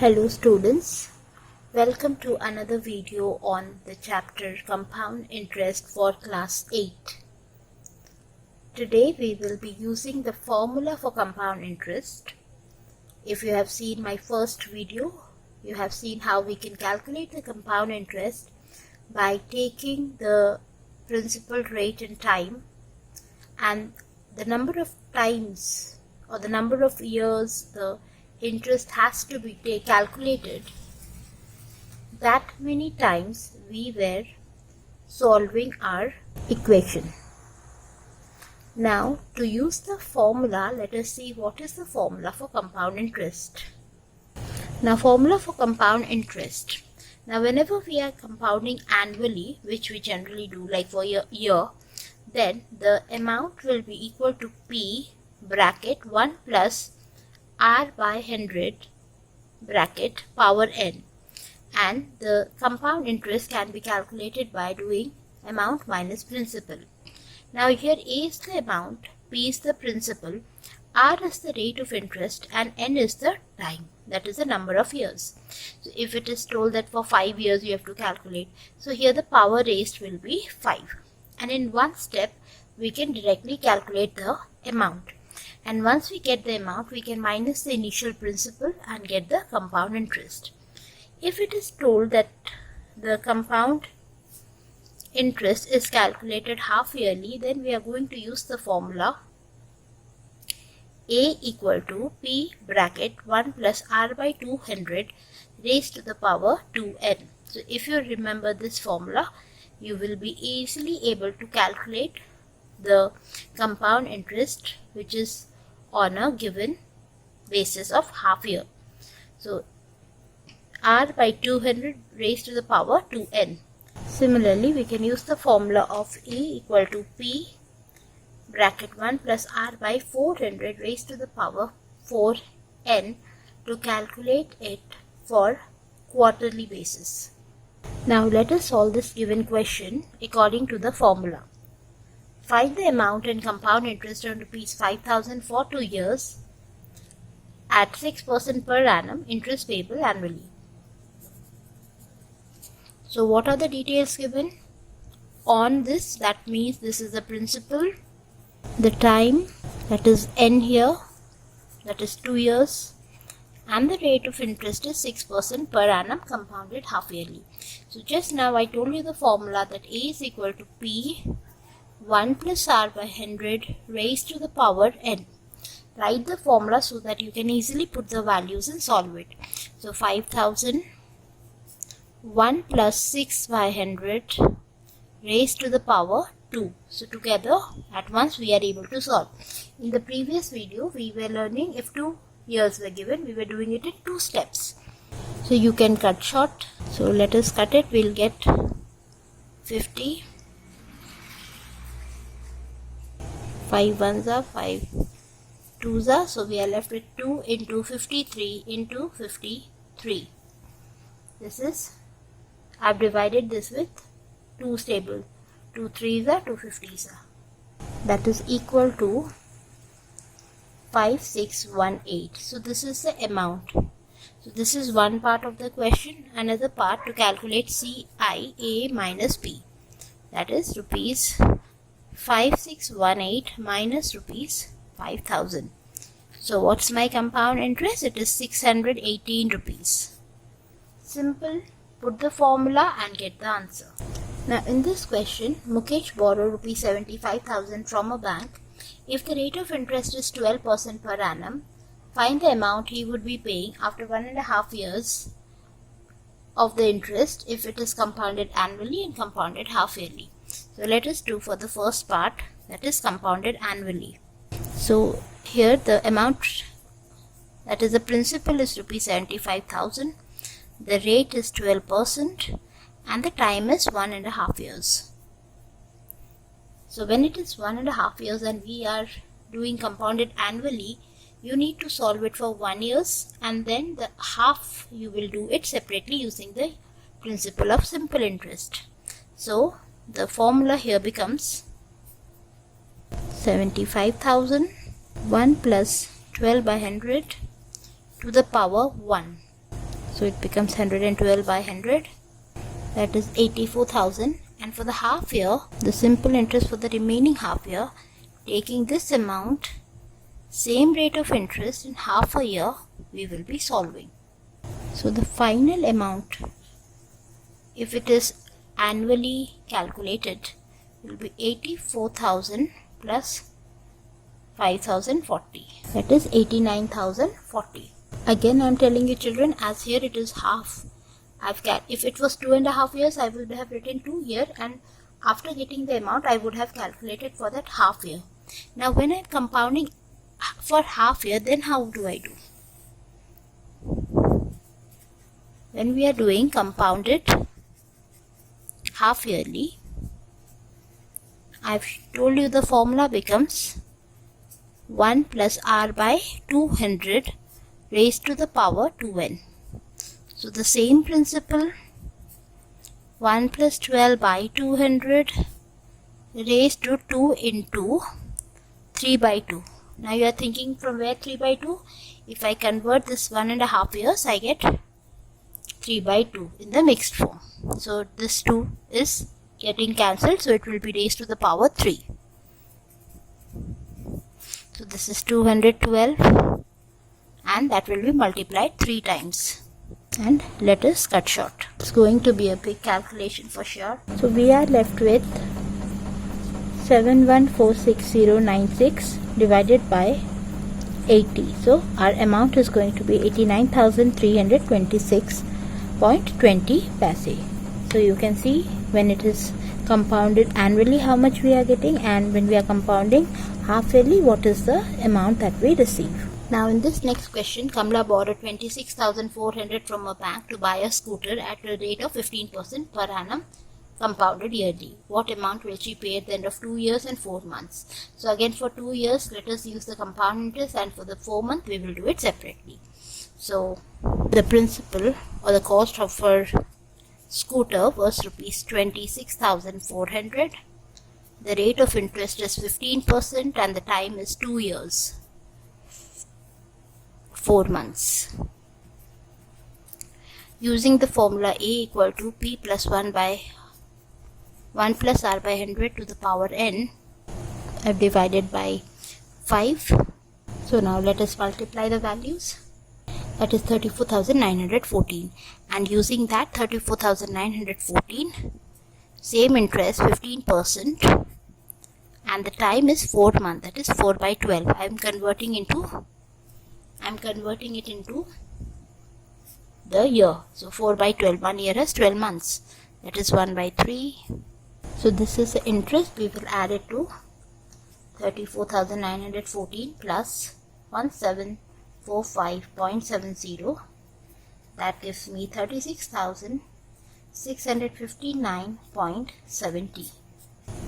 Hello students, welcome to another video on the chapter Compound Interest for class 8. Today we will be using the formula for compound interest. If you have seen my first video, you have seen how we can calculate the compound interest by taking the principal rate in time and the number of times or the number of years the interest has to be calculated. That many times we were solving our equation. Now to use the formula, let us see what is the formula for compound interest. Now formula for compound interest. Now whenever we are compounding annually, which we generally do like for a year, then the amount will be equal to P bracket 1 plus R by 100 bracket power n, and the compound interest can be calculated by doing amount minus principal. Now here A is the amount, P is the principal, R is the rate of interest, and n is the time, that is the number of years. So if it is told that for 5 years you have to calculate, so here the power raised will be 5, and in one step we can directly calculate the amount. And once we get the amount, we can minus the initial principal and get the compound interest. If it is told that the compound interest is calculated half yearly, then we are going to use the formula A equal to P bracket 1 plus R by 200 raised to the power 2n. So if you remember this formula, you will be easily able to calculate the compound interest which is on a given basis of half year. So R by 200 raised to the power 2n. Similarly, we can use the formula of E equal to P bracket 1 plus R by 400 raised to the power 4n to calculate it for quarterly basis. Now let us solve this given question according to the formula. Find the amount and compound interest on rupees 5,000 for 2 years at 6% per annum, interest payable annually. So what are the details given on this? That means this is the principal, the time, that is n here, that is 2 years, and the rate of interest is 6% per annum compounded half yearly. So just now I told you the formula that A is equal to P 1 plus R by 100 raised to the power n. Write the formula so that you can easily put the values and solve it. So 5,000 1 plus 6 by 100 raised to the power 2. So together at once we are able to solve. In the previous video we were learning if 2 years were given, we were doing it in 2 steps. So you can cut short. So let us cut it. We'll get 50. 5 ones are 5 twos are, so we are left with 2 into 53 into 53. This is, I've divided this with 2's table. 2 3's are, 2 50's are. That is equal to 5618. So this is the amount. So this is one part of the question. Another part to calculate CIA minus P. That is rupees 5618 minus rupees 5,000. So what's my compound interest? It is 618 rupees. Simple. Put the formula and get the answer. Now in this question, Mukesh borrowed rupees 75,000 from a bank. If the rate of interest is 12% per annum, find the amount he would be paying after 1.5 years of the interest if it is compounded annually and compounded half yearly. So let us do for the first part, that is compounded annually. So here the amount, that is the principal, is rupees 75,000. The rate is 12% and the time is 1.5 years. So when it is 1.5 years and we are doing compounded annually, you need to solve it for 1 year and then the half you will do it separately using the principle of simple interest. So the formula here becomes 75,000 1 plus 12 by 100 to the power 1. So it becomes 112 by 100. That is 84,000. And for the half year, the simple interest for the remaining half year, taking this amount, same rate of interest in half a year, we will be solving. So the final amount, if it is annually calculated, will be 84,000 plus 5,040. That is 89,040. Again, I am telling you children, as here it is half. If it was 2.5 years, I would have written 2 years, and after getting the amount, I would have calculated for that half year. Now, when I am compounding for half year, then how do I do? When we are doing compounded half yearly, I've told you the formula becomes 1 plus r by 200 raised to the power 2n. So the same principle, 1 plus 12 by 200 raised to 2 into 3 by 2. Now you are thinking from where 3 by 2? If I convert this 1.5 years, I get 3 by 2 in the mixed form. So this 2 is getting cancelled, so it will be raised to the power 3. So this is 212, and that will be multiplied 3 times. And let us cut short. It's going to be a big calculation for sure. So we are left with 71,46096 divided by 80. So our amount is going to be 89,326.20 paise. So you can see when it is compounded annually how much we are getting, and when we are compounding half yearly what is the amount that we receive. Now in this next question, Kamla borrowed 26,400 from a bank to buy a scooter at a rate of 15% per annum compounded yearly. What amount will she pay at the end of 2 years and 4 months? So again, for 2 years let us use the compound interest, and for the 4 month we will do it separately. So the principal or the cost of her scooter was rupees 26,400. The rate of interest is 15% and the time is 2 years. 4 months. Using the formula A equal to P plus 1 plus R by 100 to the power n, I've divided by 5. So now let us multiply the values. That is 34,914, and using that 34,914, same interest 15%, and the time is 4 months, that is 4 by 12. I'm converting it into the year. So 4 by 12, 1 year has 12 months, that is 1 by 3. So this is the interest. We will add it to 34,914 plus 1745.70. That gives me 36,659.70.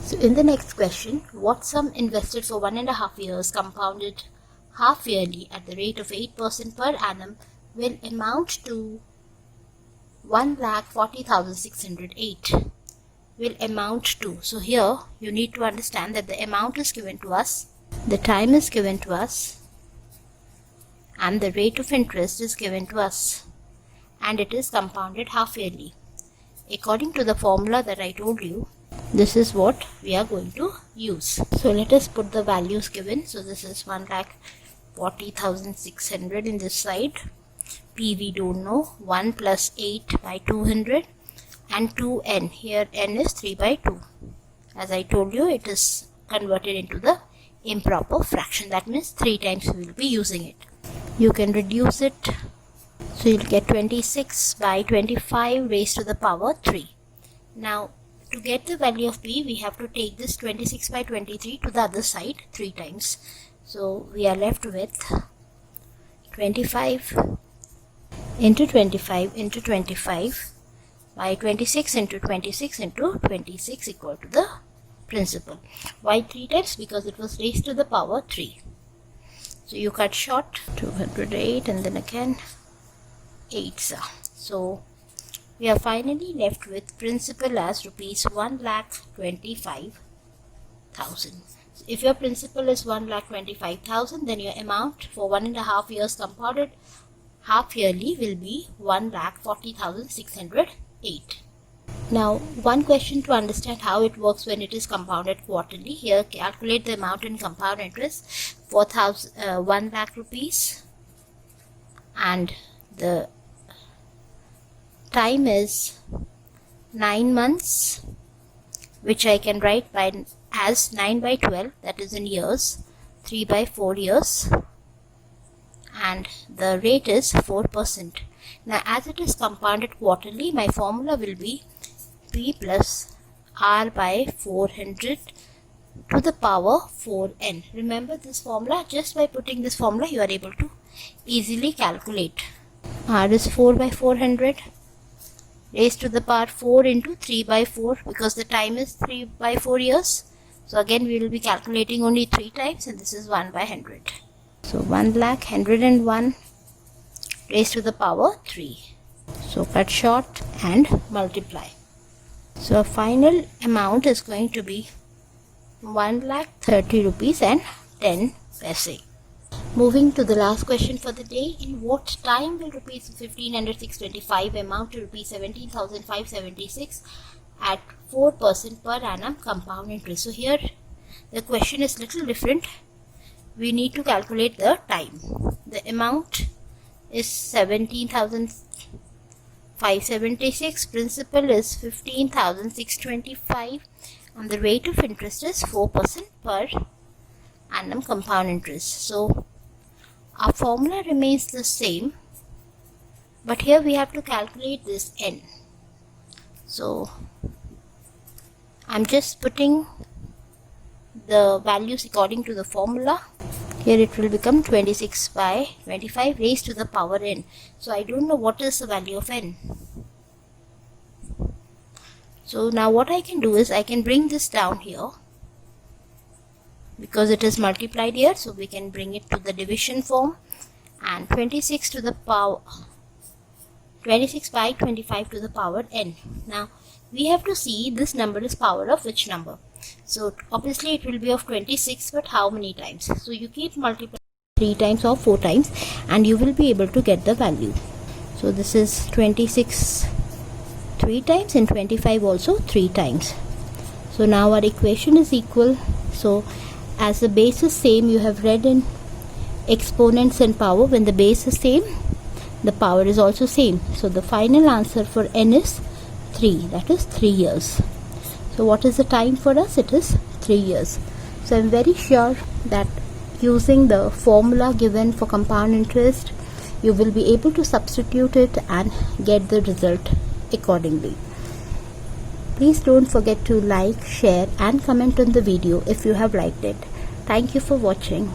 So in the next question, what sum invested for 1.5 years compounded half yearly at the rate of 8% per annum will amount to 1,40,608 will amount to. So here you need to understand that the amount is given to us, the time is given to us, and the rate of interest is given to us, and it is compounded half yearly. According to the formula that I told you, this is what we are going to use. So let us put the values given. So this is 1,40,600 in this side. P we don't know. 1 plus 8 by 200 and 2n. Here n is 3 by 2. As I told you, it is converted into the improper fraction. That means 3 times we will be using it. You can reduce it. So you'll get 26 by 25 raised to the power 3. Now to get the value of p, we have to take this 26 by 23 to the other side 3 times. So we are left with 25 into 25 into 25 by 26 into 26 into 26 equal to the principal. Why 3 times? Because it was raised to the power 3. So you cut short 208 and then again 8. So we are finally left with principal as rupees 1,25,000. If your principal is 1,25,000, then your amount for 1.5 years compounded half yearly will be 1,40,608. Now, one question to understand how it works when it is compounded quarterly. Here, calculate the amount in compound interest for 1 lakh rupees, and the time is 9 months, which I can write as 9 by 12, that is in years, 3 by 4 years, and the rate is 4%. Now, as it is compounded quarterly, my formula will be P plus R by 400 to the power 4n. Remember this formula. Just by putting this formula, you are able to easily calculate. R is 4 by 400 raised to the power 4 into 3 by 4, because the time is 3 by 4 years. So again, we will be calculating only 3 times, and this is 1 by 100. So 1,101 raised to the power 3. So cut short and multiply. So final amount is going to be 1,30,000 rupees and 10 paise. Moving to the last question for the day. In what time will rupees 15,625 amount to rupees 17,576 at 4% per annum compound interest? So here the question is little different. We need to calculate the time. The amount is 17,576, principal is 15,625, and the rate of interest is 4% per annum compound interest. So our formula remains the same, but here we have to calculate this n. So I'm just putting the values according to the formula. Here it will become 26 by 25 raised to the power n. So I don't know what is the value of n. So now what I can do is I can bring this down here, because it is multiplied here, so we can bring it to the division form, and 26 by 25 to the power n. Now we have to see this number is power of which number. So obviously it will be of 26, but how many times? So you keep multiplying 3 times or 4 times, and you will be able to get the value. So this is 26 3 times and 25 also 3 times. So now our equation is equal. So as the base is same, you have read in exponents and power, when the base is same, the power is also same. So the final answer for n is 3, that is 3 years. So what is the time for us? It is 3 years. So I'm very sure that using the formula given for compound interest, you will be able to substitute it and get the result accordingly. Please don't forget to like, share and comment on the video if you have liked it. Thank you for watching.